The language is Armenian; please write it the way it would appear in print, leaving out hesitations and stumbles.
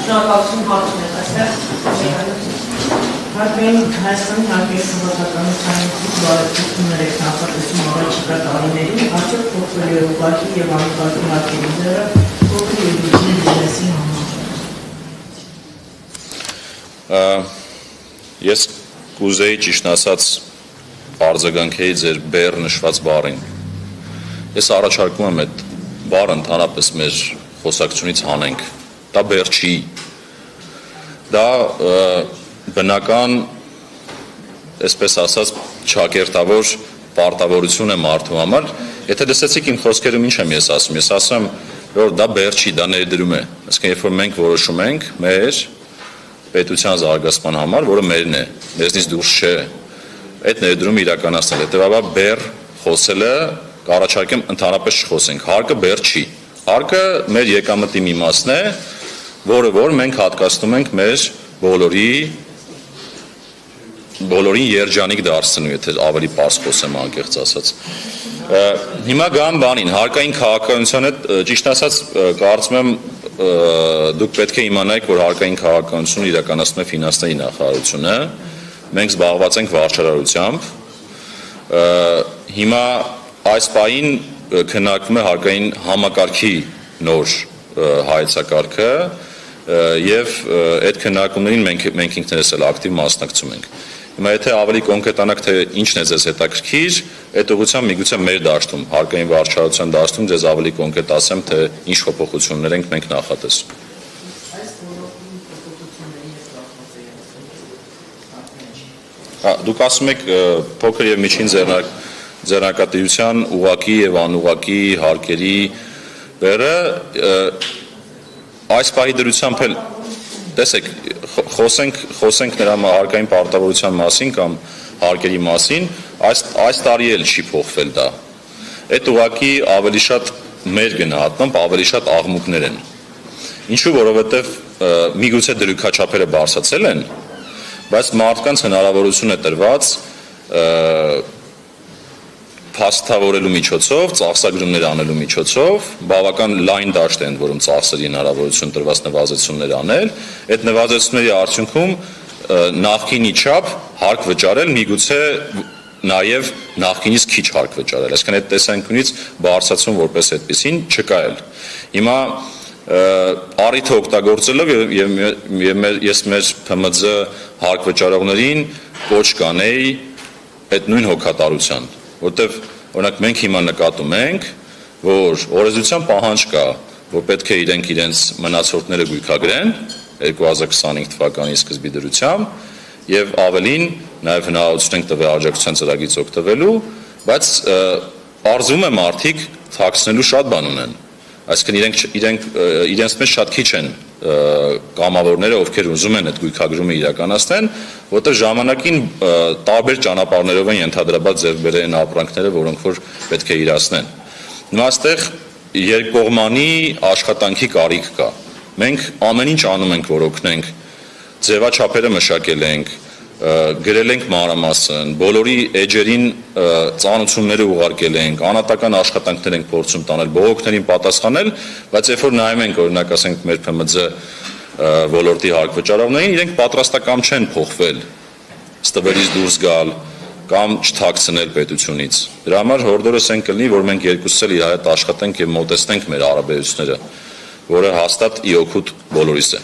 շնորհակալություն հարցն է այստեղ Հարկային Հայաստանի հարկային քաղաքականության բարեփոխումներ եք նախատեսում առաջիկա տարիներին, արդյոք փոխվելու է ուղղակի եւ անուղղակի հարկերի ձևը փոքր եւ միջին բիզնեսի համար։ Ես կուզեի ճիշտ ասած արձագանքեի ձեր բեռ նշված բառին։ Ես առաջարկում եմ այդ բառը ընդհանրապես մեր խոսակցությունից հանենք։ Դա բեռ չի։ Դա բնական, այսպես ասած, ճակերտավոր պարտավորություն է մարդու համար։ Եթե լսեցիք իմ խոսքերում ինչ եմ ես ասում, ես ասում եմ, որ դա բեռ չի, դա ներդրում է։ Այսինքն, երբ որ մենք որոշում ենք մեր պետության զարգացման համար, որը մերն է, մեզնից դուրս չէ, այդ ներդրումը իրականացնել։ Հետևաբար բեռ խոսելը կառաջարկեմ ընդհանրապես չխոսենք։ Հարկը բեռ չի։ Հարկը մեր եկամտի մի մասն է, որը որ մենք հատկացնում ենք մեր բոլորին երջանիկ դարձնելու, եթե ավելի պարզ խոսեմ անկեղծ ասած։ Հիմա գամ բանին, հարկային քաղաքականության հետ ճիշտ ասած կարծում եմ դուք պետք է իմանայիք, որ հարկային քաղաքականությունը իրականացնում է ֆինանսների նախարարությունը, մենք զբաղված ենք վարչարարությամբ, հիմա այս պահին քննարկվում է հարկային համակարգի նոր հայեցակարգը եւ այդ քննարկումներին մենք ինքներս էլ ակտիվ մասնակցում ենք։ Հիմա եթե ավելի կոնկրետանաք թե ինչն է ձեզ հետաքրքիր, այդ ուղղությամբ միգուցե մեր դաշտում, հարկային վարչարարության դաշտում ձեզ ավելի կոնկրետ ասեմ, թե ինչ փոփոխություններ ենք մենք նախատեսում։ Դուք ասում եք փոքր եւ միջին ձեռնարկատիրության ուղղակի եւ անուղղակի հարկերի բեռը այս պահի դրությամբ էլ տեսեք խոսենք նրա հարկային պարտավորության մասին կամ հարկերի մասին, այս տարի էլ չի փոխվել դա։ Այդ ուղղակի ավելի շատ մեր գնահատմամբ ավելի շատ աղմուկներ են։ Ինչու, որովհետև միգուցե դրույքաչափերը բարձրացել են, բայց մարդկանց հնարավորություն է տրված փաստավորելու միջոցով, ծախսագրումներ անելու միջոցով, բավական լայն դաշտ են, որում ծախսերի հնարավորություն տրված նվազեցումներ անել, այդ նվազեցումների արդյունքում նախկինի չափ հարկ վճարել, միգուցե նաև նախկինից քիչ հարկ վճարել, այսինքն այդ տեսանկյունից բարձրացում որպես այդպեսին չկա էլ։ Հիմա առիթը օգտագործելով ես մեր ՓՄԶ հարկ վճարողներին կոչ կանեի այդ նույն հոգատարության, որտեվ օրինակ մենք հիմա նկատում ենք, որ օրենսդրության պահանջ կա, որ պետք է իրենք իրենց մնացորդները գույքագրեն 2025 թվականի սկզբի դրությամբ եւ ավելին նաեւ հնարավորություն ենք տվել աջակցության ծրագրից օգտվելու, բայց արզում է մարդիկ թաքցնելու շատ բան ունեն։ Այսինքն իրենց մեջ շատ քիչ են կամավորները, ովքեր ուզում են այդ գույքագրումը իրականացնեն, որտեղ ժամանակին տարբեր ճանապարհներով են ենթադրաբար ձեռք բերել են ապրանքները, որոնք որ պետք է իրացնեն։ Հիմա այստեղ երկկողմանի աշխատանքի կարիք կա։ Մենք ամեն ինչ անում ենք, որ օգնենք, ձևաչափերը մշակել ենք, գրել ենք մանրամասն, բոլորի էջերին ծանոթությունները ուղարկել ենք, անհատական աշխատանքներ ենք փորձում տանել, բողոքներին պատասխանել, բայց երբ որ նայում ենք օրինակ ասենք մեր ՓՄԶ ոլորտի հարկ վճարողներին, իրենք պատրաստակամ չեն փոխվել, ստվերից դուրս գալ կամ չթաքցնել պետությունից։ Դրա համար հորդորս են կլինի, որ մենք երկուսս էլ իր հետ աշխատենք եւ մոտեցնենք մեր հարաբերությունները, որը հաստատ ի օգուտ բոլորիս է։